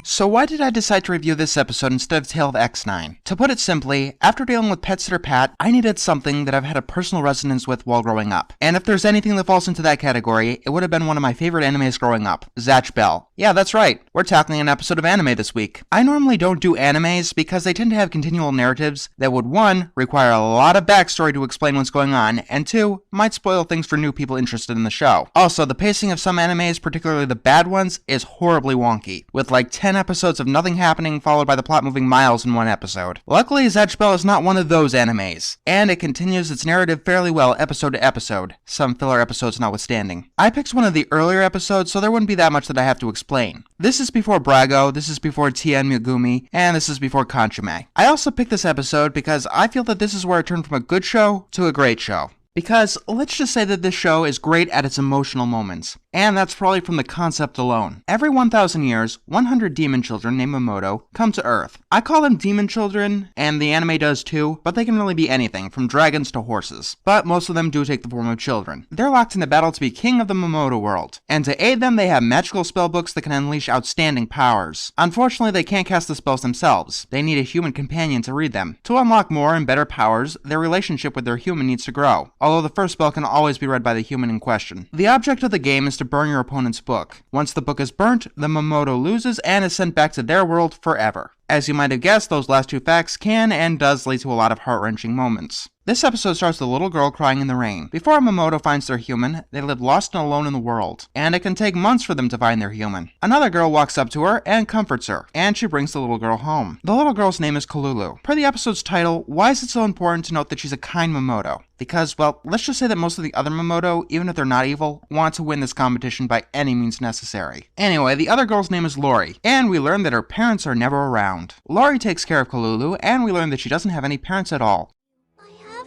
So why did I decide to review this episode instead of Tale of X9? To put it simply, after dealing with Pet Sitter Pat, I needed something that I've had a personal resonance with while growing up. And if there's anything that falls into that category, it would have been one of my favorite animes growing up, Zatch Bell. Yeah, that's right, we're tackling an episode of anime this week. I normally don't do animes because they tend to have continual narratives that would 1. Require a lot of backstory to explain what's going on, and 2. Might spoil things for new people interested in the show. Also, the pacing of some animes, particularly the bad ones, is horribly wonky, with like 10 episodes of nothing happening followed by the plot moving miles in one episode. Luckily, Zatch Bell is not one of those animes, and it continues its narrative fairly well episode to episode, some filler episodes notwithstanding. I picked one of the earlier episodes, so there wouldn't be that much that I have to explain. This is before Brago, this is before Tien Megumi, and this is before Kanchime. I also picked this episode because I feel that this is where it turned from a good show to a great show. Because, let's just say that this show is great at its emotional moments. And that's probably from the concept alone. Every 1,000 years, 100 demon children named Momodo come to Earth. I call them demon children, and the anime does too, but they can really be anything, from dragons to horses. But most of them do take the form of children. They're locked in a battle to be king of the Momodo world. And to aid them, they have magical spellbooks that can unleash outstanding powers. Unfortunately, they can't cast the spells themselves. They need a human companion to read them. To unlock more and better powers, their relationship with their human needs to grow, although the first spell can always be read by the human in question. The object of the game is to burn your opponent's book. Once the book is burnt, the Momodo loses and is sent back to their world forever. As you might have guessed, those last two facts can and does lead to a lot of heart-wrenching moments. This episode starts with a little girl crying in the rain. Before Momodo finds their human, they live lost and alone in the world, and it can take months for them to find their human. Another girl walks up to her and comforts her, and she brings the little girl home. The little girl's name is Kolulu. Per the episode's title, why is it so important to note that she's a kind Momodo? Because, well, let's just say that most of the other Momodo, even if they're not evil, want to win this competition by any means necessary. Anyway, the other girl's name is Lori, and we learn that her parents are never around. Lori takes care of Kolulu, and we learn that she doesn't have any parents at all.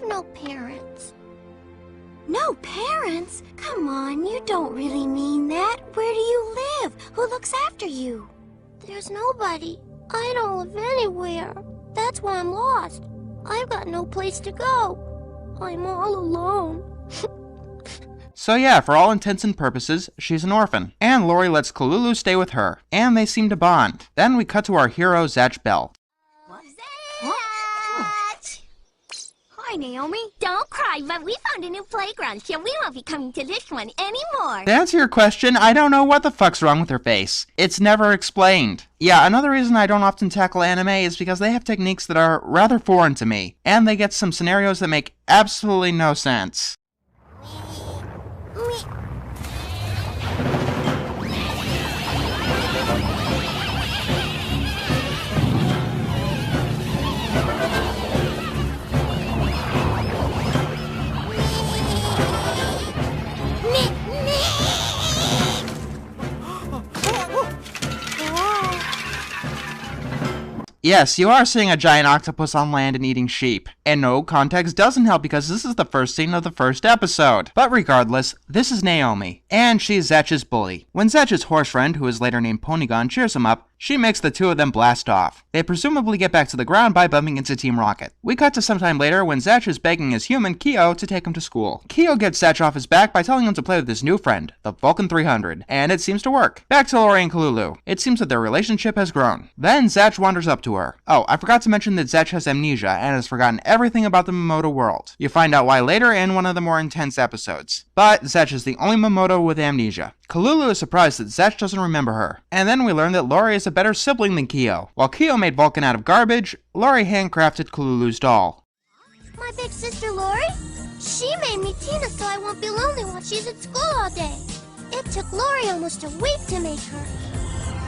No parents. No parents? Come on, you don't really mean that. Where do you live? Who looks after you? There's nobody. I don't live anywhere. That's why I'm lost. I've got no place to go. I'm all alone. So yeah, for all intents and purposes, she's an orphan. And Lori lets Kolulu stay with her. And they seem to bond. Then we cut to our hero, Zatch Bell. Hi, Naomi. Don't cry, but we found a new playground, so we won't be coming to this one anymore. To answer your question, I don't know what the fuck's wrong with her face. It's never explained. Yeah, another reason I don't often tackle anime is because they have techniques that are rather foreign to me, and they get some scenarios that make absolutely no sense. Yes, you are seeing a giant octopus on land and eating sheep. And no, context doesn't help because this is the first scene of the first episode. But regardless, this is Naomi, and she's Zatch's bully. When Zatch's horse friend, who is later named Ponygon, cheers him up, she makes the two of them blast off. They presumably get back to the ground by bumping into Team Rocket. We cut to sometime later when Zatch is begging his human, Kyo, to take him to school. Kyo gets Zatch off his back by telling him to play with his new friend, the Vulcan 300, and it seems to work. Back to Lori and Kolulu. It seems that their relationship has grown. Then Zatch wanders up to her. Oh, I forgot to mention that Zatch has amnesia and has forgotten everything about the Momodo world. You find out why later in one of the more intense episodes. But Zatch is the only Momodo with amnesia. Kolulu is surprised that Zatch doesn't remember her. And then we learn that Lori is a better sibling than Kyo. While Kyo made Vulcan out of garbage, Lori handcrafted Kolulu's doll. My big sister Lori? She made me Tina so I won't be lonely while she's at school all day. It took Lori almost a week to make her.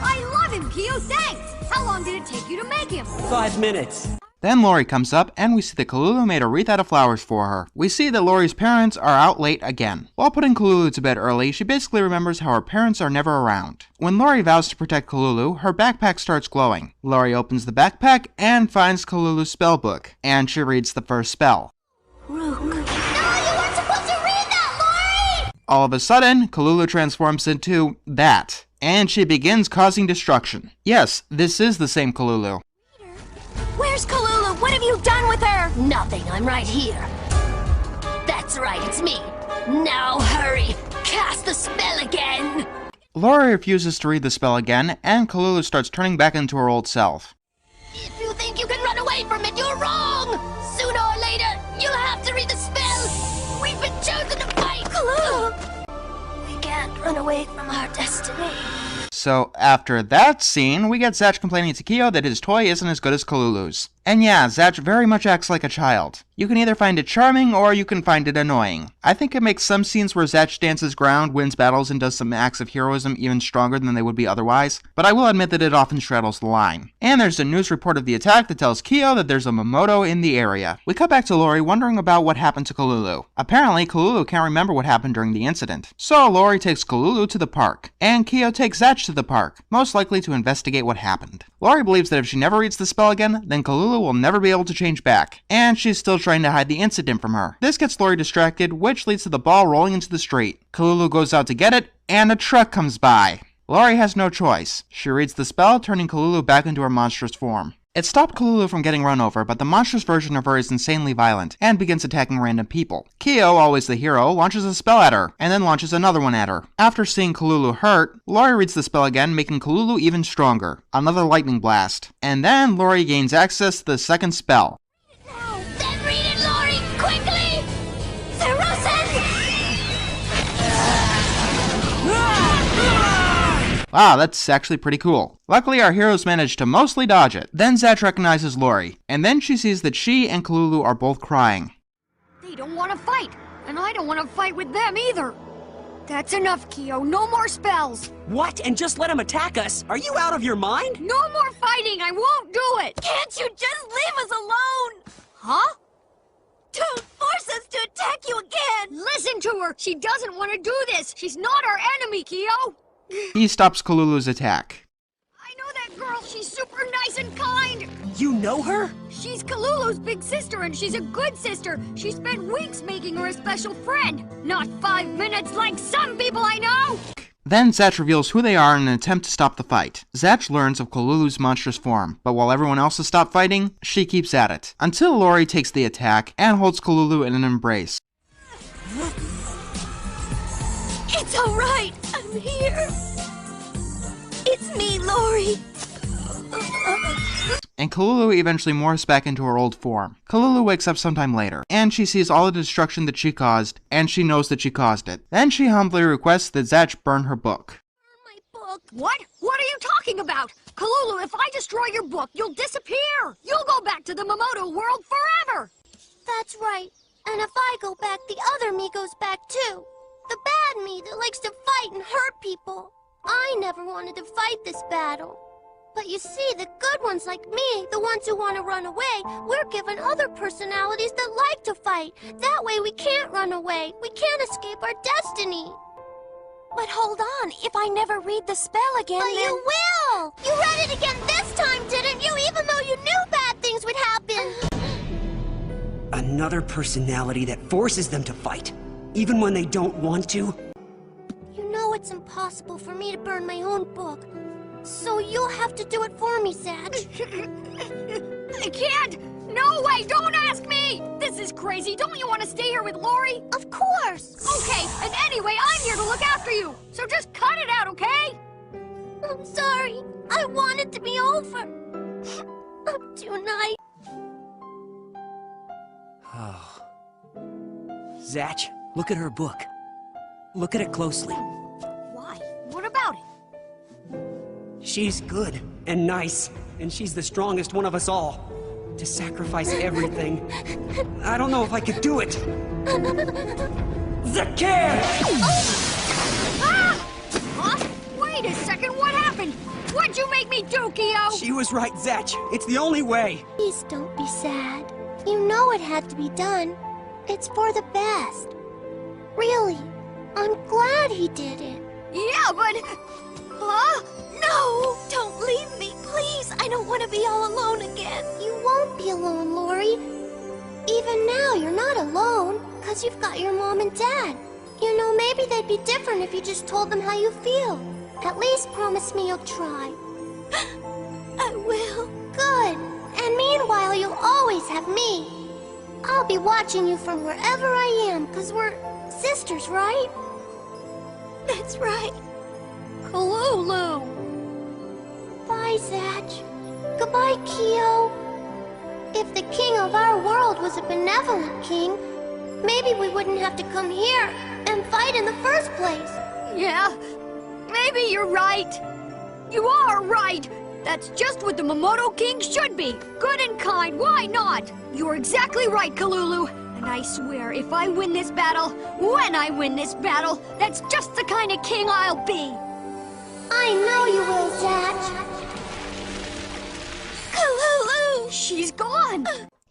I love him, Kyo, thanks! How long did it take you to make him? 5 minutes. Then Lori comes up, and we see that Kolulu made a wreath out of flowers for her. We see that Lori's parents are out late again. While putting Kolulu to bed early, she basically remembers how her parents are never around. When Lori vows to protect Kolulu, her backpack starts glowing. Lori opens the backpack and finds Kolulu's spellbook, and she reads the first spell. Rook. No, you weren't supposed to read that, Lori! All of a sudden, Kolulu transforms into that, and she begins causing destruction. Yes, this is the same Kolulu. Where's Kolulu? What have you done with her? Nothing, I'm right here. That's right, it's me. Now hurry, cast the spell again. Lori refuses to read the spell again, and Kolulu starts turning back into her old self. If you think you can run away from it, you're wrong! Sooner or later, you'll have to read the spell! We've been chosen to fight! Kolulu! We can't run away from our destiny. So after that scene, we get Zatch complaining to Kyo that his toy isn't as good as Kolulu's. And yeah, Zatch very much acts like a child. You can either find it charming, or you can find it annoying. I think it makes some scenes where Zatch stands his ground, wins battles, and does some acts of heroism even stronger than they would be otherwise, but I will admit that it often straddles the line. And there's a news report of the attack that tells Kyo that there's a Momodo in the area. We cut back to Lori wondering about what happened to Kolulu. Apparently, Kolulu can't remember what happened during the incident. So Lori takes Kolulu to the park, and Kyo takes Zatch to the park, most likely to investigate what happened. Lori believes that if she never reads the spell again, then Kolulu will never be able to change back, and she's still trying to hide the incident from her. This gets Lori distracted, which leads to the ball rolling into the street. Kolulu goes out to get it, and a truck comes by. Lori has no choice. She reads the spell, turning Kolulu back into her monstrous form. It stopped Kolulu from getting run over, but the monstrous version of her is insanely violent, and begins attacking random people. Kyo, always the hero, launches a spell at her, and then launches another one at her. After seeing Kolulu hurt, Lori reads the spell again, making Kolulu even stronger. Another lightning blast. And then Lori gains access to the second spell. Now, then read it, Lori! Quickly! Wow, that's actually pretty cool. Luckily, our heroes manage to mostly dodge it. Then Zatch recognizes Lori, and then she sees that she and Kolulu are both crying. They don't want to fight, and I don't want to fight with them either. That's enough, Kyo. No more spells. What? And just let them attack us? Are you out of your mind? No more fighting. I won't do it. Can't you just leave us alone? Huh? Don't force us to attack you again! Listen to her. She doesn't want to do this. She's not our enemy, Kyo. He stops Kolulu's attack. I know that girl. She's super nice and kind. You know her? She's Kolulu's big sister, and she's a good sister. She spent weeks making her a special friend. Not 5 minutes like some people I know. Then Zatch reveals who they are in an attempt to stop the fight. Zatch learns of Kolulu's monstrous form, but while everyone else has stopped fighting, she keeps at it. Until Lori takes the attack and holds Kolulu in an embrace. It's alright! I'm here! It's me, Lori! And Kolulu eventually morphs back into her old form. Kolulu wakes up sometime later, and she sees all the destruction that she caused, and she knows that she caused it. Then she humbly requests that Zatch burn her book. My book! What? What are you talking about? Kolulu, if I destroy your book, you'll disappear. You'll go back to the Momodo world forever. That's right. And if I go back, the other me goes back too. The bad me that likes to fight and hurt people. I never wanted to fight this battle. But you see, the good ones like me, the ones who want to run away, we're given other personalities that like to fight. That way we can't run away. We can't escape our destiny. But hold on, if I never read the spell again, But you will! You read it again this time, didn't you? Even though you knew bad things would happen. Another personality that forces them to fight, even when they don't want to. You know it's impossible for me to burn my own book. So you'll have to do it for me, Zatch. I can't! No way! Don't ask me! This is crazy. Don't you want to stay here with Lori? Of course! Okay, and anyway, I'm here to look after you. So just cut it out, okay? I'm sorry. I want it to be over. Tonight. Oh. Zatch, look at her book. Look at it closely. Why? What about it? She's good and nice, and she's the strongest one of us all. To sacrifice everything. I don't know if I could do it. Zakir! Ah! Huh? Wait a second, what happened? What'd you make me do, Kyo? She was right, Zatch. It's the only way. Please don't be sad. You know it had to be done. It's for the best. Really, I'm glad he did it. Yeah, but... Huh? No! Don't leave me, please! I don't want to be all alone again. You won't be alone, Lori. Even now, you're not alone, because you've got your mom and dad. You know, maybe they'd be different if you just told them how you feel. At least promise me you'll try. I will. Good. And meanwhile, you'll always have me. I'll be watching you from wherever I am, because we're sisters, right? That's right. Kolulu! Bye, Zatch. Goodbye, Kyo. If the king of our world was a benevolent king, maybe we wouldn't have to come here and fight in the first place. Yeah, maybe you're right. You are right. That's just what the Momodo King should be. Good and kind, why not? You're exactly right, Kolulu. And I swear, if I win this battle, when I win this battle, that's just the kind of king I'll be. I know you will, Zatch. Kolulu! She's gone.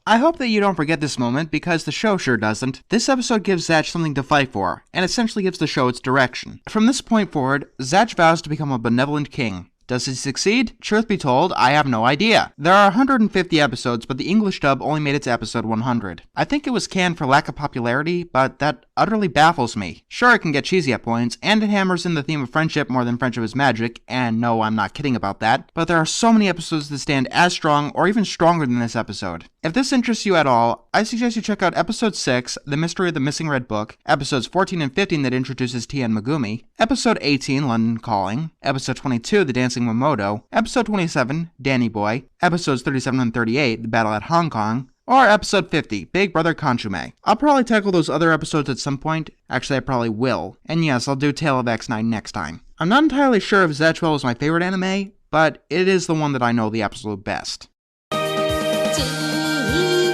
I hope that you don't forget this moment, because the show sure doesn't. This episode gives Zatch something to fight for, and essentially gives the show its direction. From this point forward, Zatch vows to become a benevolent king. Does he succeed? Truth be told, I have no idea. There are 150 episodes, but the English dub only made it to episode 100. I think it was canned for lack of popularity, but that utterly baffles me. Sure, it can get cheesy at points, and it hammers in the theme of friendship more than friendship is magic, and no, I'm not kidding about that, but there are so many episodes that stand as strong or even stronger than this episode. If this interests you at all, I suggest you check out episode 6, The Mystery of the Missing Red Book, episodes 14 and 15 that introduces Tien Megumi, episode 18, London Calling, episode 22, The Dancing Momodo, episode 27, Danny Boy, episodes 37 and 38, The Battle at Hong Kong, or episode 50, Big Brother Kanchume. I'll probably tackle those other episodes at some point. Actually, I probably will. And yes, I'll do Tale of X9 next time. I'm not entirely sure if Zatch is my favorite anime, but it is the one that I know the absolute best. TV